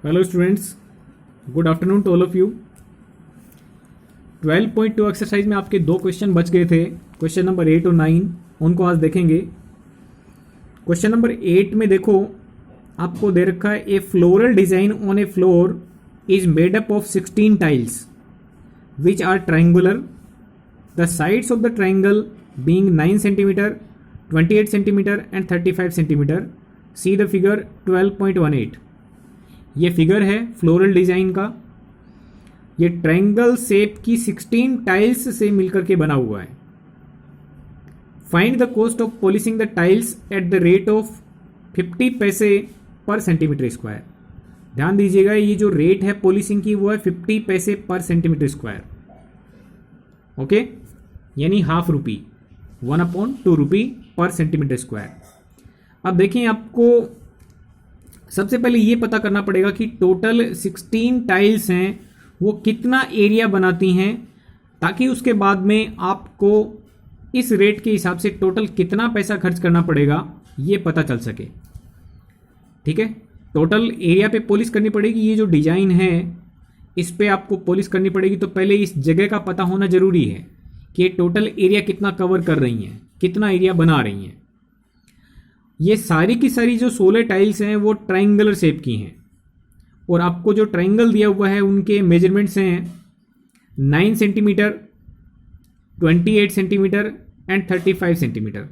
Hello students, good afternoon to all of you. 12.2 exercise में आपके दो क्वेश्चन बच गए थे, क्वेश्चन नंबर 8 और 9। उनको आज देखेंगे। क्वेश्चन नंबर 8 में देखो, आपको दे रखा है a floral design on a floor is made up of 16 tiles which are triangular, the sides of the triangle being 9 centimetre, 28 centimetre and 35 centimetre. See the figure 12.18। ये फिगर है फ्लोरल डिजाइन का। ये ट्रायंगल शेप की 16 tiles से मिलकर के बना हुआ है। Find the cost of polishing the tiles at the rate of 50 पैसे पर सेंटीमीटर स्क्वायर। ध्यान दीजिएगा, ये जो रेट है पॉलिशिंग की वो है 50 पैसे पर सेंटीमीटर स्क्वायर। ओके, यानी ½ रुपी, 1/2 रुपी पर सेंटीमीटर स्क्वायर। अब देखिए, आपको सबसे पहले ये पता करना पड़ेगा कि टोटल 16 टाइल्स हैं वो कितना एरिया बनाती हैं, ताकि उसके बाद में आपको इस रेट के हिसाब से टोटल कितना पैसा खर्च करना पड़ेगा ये पता चल सके। ठीक है, टोटल एरिया पे पॉलिश करनी पड़ेगी। ये जो डिजाइन है इस पे आपको पॉलिश करनी पड़ेगी, तो पहले इस जगह का पता होना जरूरी है कि टोटल एरिया कितना कवर कर रही हैं, कितना एरिया बना रही हैं। ये सारी की सारी जो 16 टाइल्स हैं वो ट्रायंगुलर शेप की हैं, और आपको जो ट्रायंगल दिया हुआ है उनके मेजरमेंट्स हैं 9 सेंटीमीटर, 28 सेंटीमीटर एंड 35 सेंटीमीटर।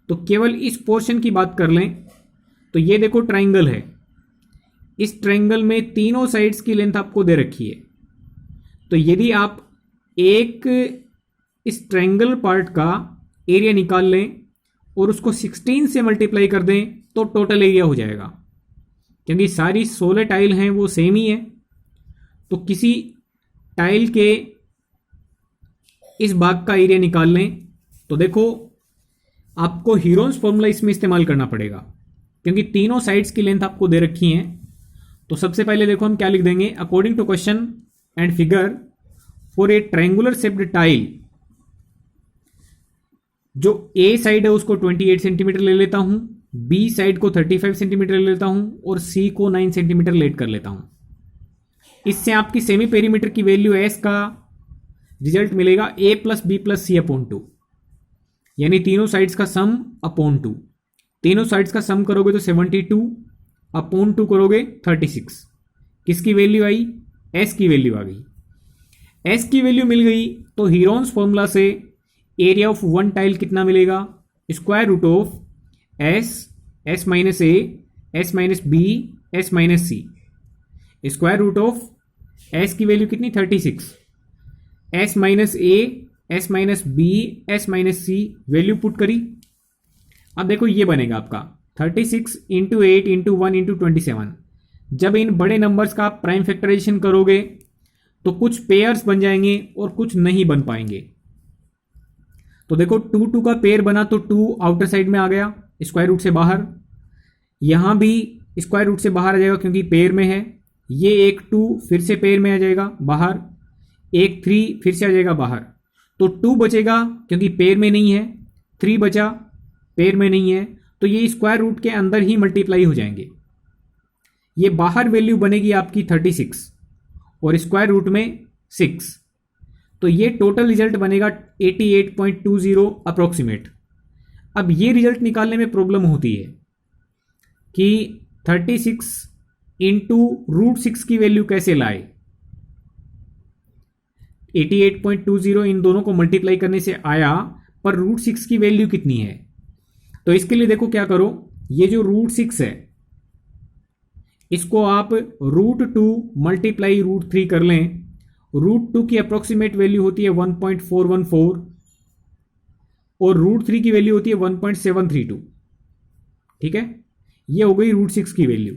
तो केवल इस पोर्शन की बात कर लें तो ये देखो ट्रायंगल है। इस ट्रायंगल में तीनों साइड्स की लेंथ आपको दे रखी है। तो यदि आप एक इस ट्रायंगल पार्ट का एरिया निकाल लें और उसको 16 से मल्टीप्लाई कर दें तो टोटल एरिया हो जाएगा। क्योंकि सारी 16 टाइल हैं वो सेम ही है, तो किसी टाइल के इस भाग का एरिया निकाल लें तो देखो आपको हीरोन्स फॉर्मूला इसमें इस्तेमाल करना पड़ेगा, क्योंकि तीनों साइड्स की लेंथ आपको दे रखी हैं। तो सबसे पहले देखो हम क्या लिख देंगे, according to question and figure for a triangular shaped tile, जो ए साइड है उसको 28 सेंटीमीटर ले लेता हूं, बी साइड को 35 सेंटीमीटर ले लेता हूं और सी को 9 सेंटीमीटर लेट कर लेता हूं। इससे आपकी सेमी पेरीमीटर की वैल्यू एस का रिजल्ट मिलेगा a plus B plus C upon 2, यानी तीनों साइड्स का सम अपॉन 2। तीनों साइड्स का सम करोगे तो 72 अपॉन 2 करोगे 36। किसकी वैल्यू आई? एस की वैल्यू आ गई। एस की वैल्यू मिल गई तो हीरोन्स फॉर्मूला से एरिया ऑफ वन टाइल कितना मिलेगा? Square root of s, s minus a, s minus b, s minus c. Square root of s की वैल्यू कितनी? 36। S minus a, s minus b, s minus c value put करी। अब देखो ये बनेगा आपका 36 इंटू 8 इंटू 1 इंटू 27। जब इन बड़े नंबर्स का प्राइम फैक्टराइजेशन करोगे तो कुछ पेयर्स बन जाएंगे और कुछ नहीं बन पाएंगे। तो देखो 2 का पेयर बना तो 2 आउटर साइड में आ गया स्क्वायर रूट से बाहर, यहां भी स्क्वायर रूट से बाहर आ जाएगा क्योंकि पेयर में है। ये एक 2 फिर से पेयर में आ जाएगा बाहर, एक 3 फिर से आ जाएगा बाहर। तो 2 बचेगा क्योंकि पेयर में नहीं है, 3 बचा पेयर में नहीं है, तो ये स्क्वायर रूट के अंदर ही मल्टीप्लाई हो जाएंगे। ये बाहर वैल्यू बनेगी आपकी 36 और स्क्वायर रूट में 6। तो ये टोटल रिजल्ट बनेगा 88.20 अप्रोक्सीमेट। अब ये रिजल्ट निकालने में प्रॉब्लम होती है कि 36 इंटू √6 की वैल्यू कैसे लाए। 88.20 इन दोनों को मल्टीप्लाई करने से आया, पर √6 की वैल्यू कितनी है? तो इसके लिए देखो क्या करो, ये जो √6 है इसको आप √2 मल्टीप्लाई √3 कर लें। √2 की अप्रोक्सीमेट वैल्यू होती है 1.414 और √3 की वैल्यू होती है 1.732। ठीक है, ये हो गई √6 की वैल्यू।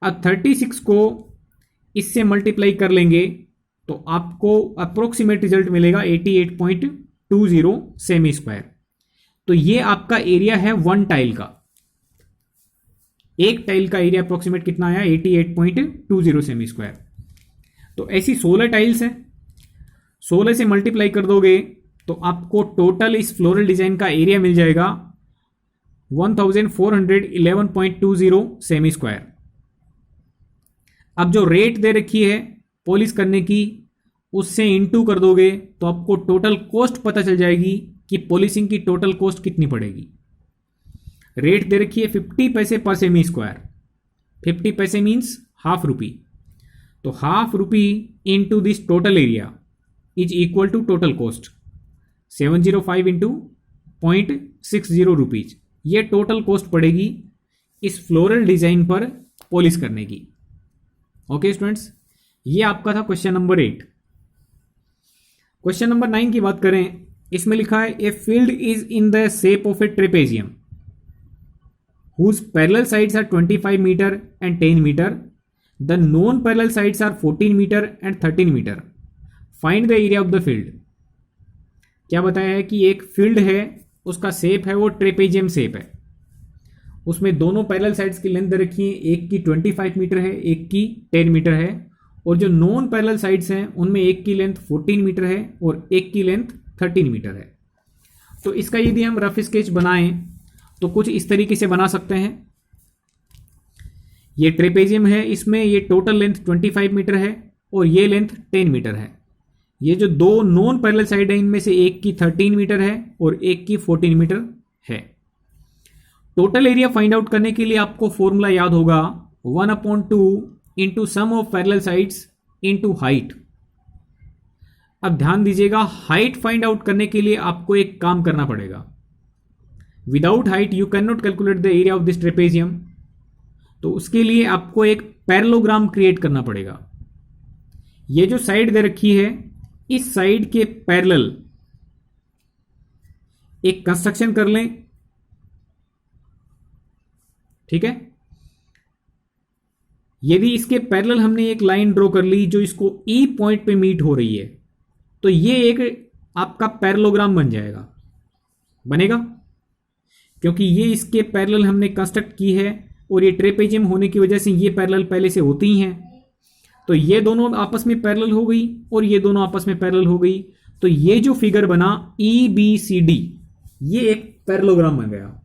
अब 36 को इससे मल्टीप्लाई कर लेंगे तो आपको अप्रोक्सीमेट रिजल्ट मिलेगा 88.20 सेमी स्क्वायर। तो ये आपका एरिया है वन टाइल का। एक टाइल का एरिया अप्रोक्सीमेट कितना आया? 88.20 सेमी स्क्वायर। तो ऐसी 16 टाइल्स हैं, 16 से मल्टीप्लाई कर दोगे तो आपको टोटल इस फ्लोरल डिजाइन का एरिया मिल जाएगा 1411.20 सेमी स्क्वायर। अब जो रेट दे रखी है पॉलिश करने की, उससे इनटू कर दोगे तो आपको टोटल कॉस्ट पता चल जाएगी कि पॉलिशिंग की टोटल कॉस्ट कितनी पड़ेगी। रेट दे रखी है 50 पैसे पर सेमी स्क्वायर। 50 पैसे मीन्स हाफ रुपी। तो half rupee into this total area is equal to total cost. 705 into 0.60 rupees, ये टोटल कॉस्ट पड़ेगी इस फ्लोरल डिजाइन पर पॉलिश करने की। ओके स्टूडेंट्स, ये आपका था क्वेश्चन नंबर 8। क्वेश्चन नंबर 9 की बात करें, इसमें लिखा है a field is in the shape of A trapezium whose parallel sides are 25 meter and 10 meter. The non-parallel sides are 14 meter and 13 meter. Find the area of the field. क्या बताया है कि एक फील्ड है, उसका शेप है वो trapezium shape है, उसमें दोनों पैरेलल साइड्स की लेंथ दे रखी है, एक की 25 मीटर है, एक की 10 मीटर है, और जो नॉन पैरेलल साइड्स हैं उनमें एक की लेंथ 14 मीटर है और एक की लेंथ 13 मीटर है। तो इसका यदि हम रफ स्केच बनाएं तो कुछ इस तरीके से बना सकते हैं। ये ट्रेपेजियम है, इसमें ये टोटल लेंथ 25 मीटर है और ये लेंथ 10 मीटर है। ये जो दो नॉन पैरेलल साइड है इनमें से एक की 13 मीटर है और एक की 14 मीटर है। टोटल एरिया फाइंड आउट करने के लिए आपको फॉर्मूला याद होगा 1/2 into sum of parallel sides into height. अब ध्यान दीजिएगा, हाइट फाइंड आउट करने के लिए आपको एक काम करना पड़ेगा। Without height you can not calculate the area of this trapezium. तो उसके लिए आपको एक पैरेललोग्राम क्रिएट करना पड़ेगा। ये जो साइड दे रखी है, इस साइड के पैरेलल एक कंस्ट्रक्शन कर लें, ठीक है। यदि इसके पैरेलल हमने एक लाइन ड्रॉ कर ली जो इसको ई पॉइंट पे मीट हो रही है, तो ये एक आपका पैरेललोग्राम बन जाएगा, बनेगा, क्योंकि ये इसके पैरेलल हमने कंस्ट्रक्ट की है और ये ट्रेपेजियम होने की वजह से ये पैरेलल पहले से होती ही हैं। तो ये दोनों आपस में पैरेलल हो गई और ये दोनों आपस में पैरेलल हो गई। तो ये जो फिगर बना EBCD, ये एक पैरेललोग्राम बन गया।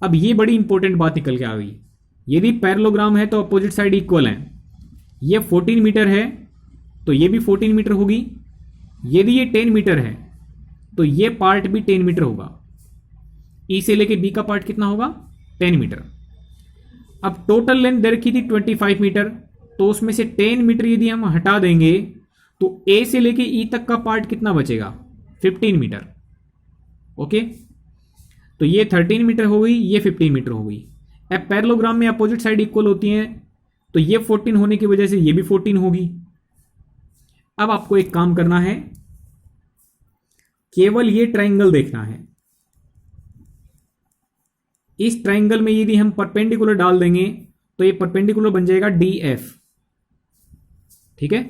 अब ये बड़ी इंपॉर्टेंट बात निकल के आ गई, यदि पैरेललोग्राम है तो अपोजिट साइड इक्वल है। ये 14 मीटर है तो ये भी 14 मीटर होगी। यदि ये 10 मीटर है तो ये पार्ट भी 10 मीटर होगा। ई से लेके बी का पार्ट कितना होगा? 10 मीटर। अब टोटल लेंथ दे रखी थी 25 मीटर, तो उसमें से 10 मीटर यदि हम हटा देंगे तो ए से लेके ई तक का पार्ट कितना बचेगा? 15 मीटर। ओके, तो ये 13 मीटर हो गई, ये 15 मीटर हो गई। अब पैरेललोग्राम में अपोजिट साइड इक्वल होती हैं, तो ये 14 होने की वजह से ये भी 14 होगी। अब आपको एक काम करना है, केवल ये ट्राइंगल देखना है। इस ट्राइंगल में यदि हम परपेंडिकुलर डाल देंगे तो ये परपेंडिकुलर बन जाएगा DF, ठीक है।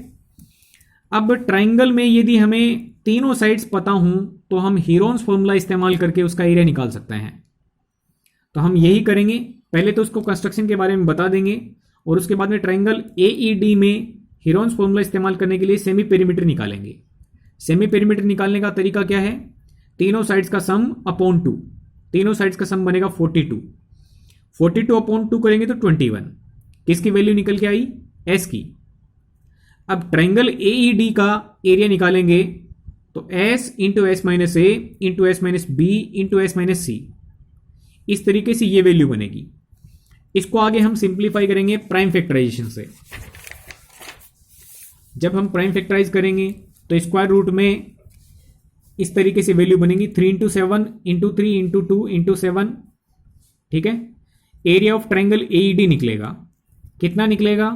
अब ट्राइंगल में यदि हमें तीनों साइड्स पता हूं तो हम हीरोन्स फॉर्मूला इस्तेमाल करके उसका एरिया निकाल सकते हैं। तो हम यही करेंगे, पहले तो उसको कंस्ट्रक्शन के बारे में बता देंगे और उसके बाद में ट्राइंगल AED में हीरोन्स फॉर्मूला इस्तेमाल करने के लिए सेमी पेरीमीटर निकालेंगे। सेमी पेरीमीटर निकालने का तरीका क्या है? तीनों साइड्स का सम अपॉन 2, तीनों साइड्स का सम बनेगा 42। 42 अपॉन 2 करेंगे तो 21। किसकी वैल्यू निकल के आई? S की। अब ट्राइंगल AED का एरिया निकालेंगे तो S into S minus A into S minus B into S minus C, इस तरीके से ये वैल्यू बनेगी। इसको आगे हम सिंप्लीफाई करेंगे प्राइम फैक्टराइजेशन से। जब हम प्राइम फैक्टराइज करेंगे तो स्क्वायर रूट में इस तरीके से वैल्यू बनेगी 3 इंटू 7 इंटू 3 इंटू 2 इंटू 7, ठीक है। एरिया ऑफ ट्राइंगल AED निकलेगा, कितना निकलेगा?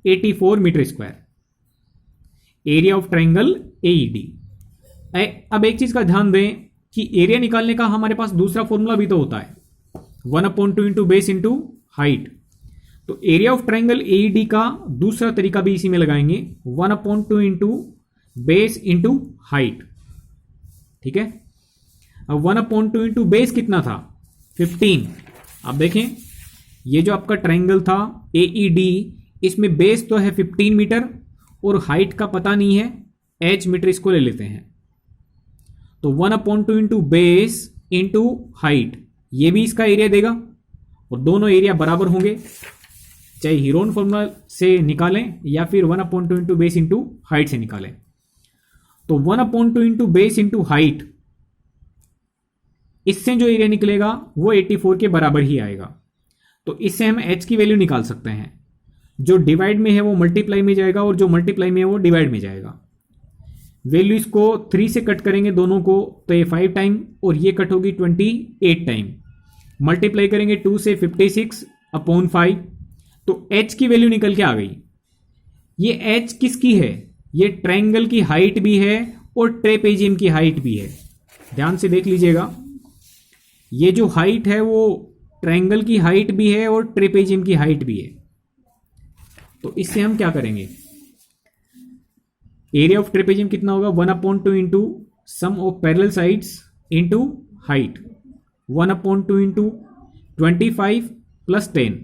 84 metre square, area of triangle AED। अब एक चीज का ध्यान दें कि एरिया निकालने का हमारे पास दूसरा फॉर्मूला भी तो होता है, 1/2 इंटू बेस इंटू हाइट। तो एरिया ऑफ ट्राइंगल AED का दूसरा तरीका भी इसी में लगाएंगे, 1/2 इंटू बेस इंटू हाइट, ठीक है। अब 1/2 इंटू बेस कितना था? 15। अब देखें, ये जो आपका ट्राइंगल था AED, इसमें बेस तो है 15 मीटर और हाइट का पता नहीं है, H मीटर, इसको ले लेते हैं। तो 1/2 इंटू बेस इंटू हाइट, ये भी इसका एरिया देगा और दोनों एरिया बराबर होंगे। चाहे हीरोन फॉर्मूला से निकालें या फिर 1/2 इंटू बेस इंटू हाइट से निकालें। तो 1/2 इंटू बेस इंटू हाइट, इससे जो एरिया निकलेगा वो 84 के बराबर ही आएगा। तो इससे हम h की वैल्यू निकाल सकते हैं। जो डिवाइड में है वो मल्टीप्लाई में जाएगा और जो मल्टीप्लाई में है वो डिवाइड में जाएगा। वैल्यू इसको 3 से कट करेंगे दोनों को, तो ये 5 टाइम और ये कट होगी 28 टाइम। मल्टीप्लाई करेंगे 2 से 56/5, तो h की वैल्यू निकल के आ गई। ये h किसकी है? ये ट्रायंगल की हाइट भी है और ट्रेपेजियम की हाइट भी है। ध्यान से देख लीजिएगा, ये जो हाइट है वो ट्रायंगल की हाइट भी है और ट्रेपेजियम की हाइट भी है। तो इससे हम क्या करेंगे, एरिया ऑफ ट्रेपेजियम कितना होगा? 1/2 into sum of parallel sides into height, 1/2 into 25 plus 10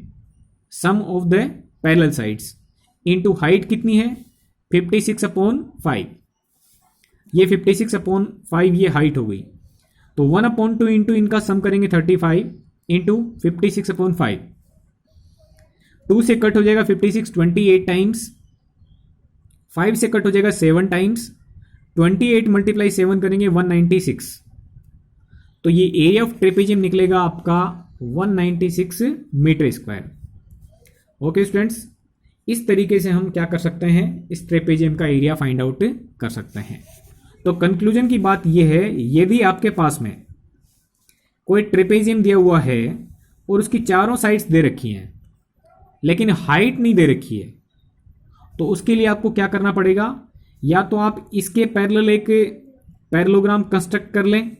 sum of the parallel sides into height कितनी है? 56/5। ये 56/5 ये हाइट हो गई। तो 1/2 इंटू इनका सम करेंगे 35 इंटू 56/5। 2 से कट हो जाएगा 56 28 टाइम्स, 5 से कट हो जाएगा 7 टाइम्स, 28 मल्टीप्लाई 7 करेंगे 196। तो ये एरिया ऑफ ट्रेपेजियम निकलेगा आपका 196 मीटर स्क्वायर। ओके स्टूडेंट्स, इस तरीके से हम क्या कर सकते हैं, इस ट्रेपेजियम का एरिया फाइंड आउट कर सकते हैं। तो कंक्लूजन की बात यह है, यदि आपके पास में कोई ट्रेपेजियम दिया हुआ है और उसकी चारों साइड्स दे रखी हैं लेकिन हाइट नहीं दे रखी है, तो उसके लिए आपको क्या करना पड़ेगा? या तो आप इसके पैरेलल एक पैरेललोग्राम कंस्ट्रक्ट कर लें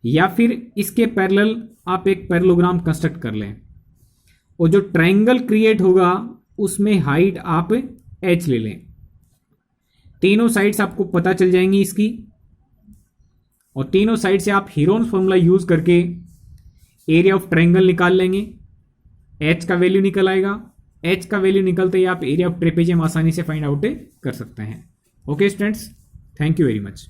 या फिर इसके पैरेलल आप एक पैरेललोग्राम कंस्ट्रक्ट कर लें और जो ट्रायंगल क्रिएट होगा उसमें हाइट आप h ले लें। तीनों साइड्स आपको पता चल जाएंगी इसकी, और तीनों साइड से आप हीरोन्स फॉर्मूला यूज करके एरिया ऑफ ट्रायंगल निकाल लेंगे। h का वैल्यू निकल आएगा। h का वैल्यू निकलते ही आप एरिया ऑफ ट्रेपेजियम आसानी से फाइंड आउट कर सकते हैं। Okay students, thank you very much.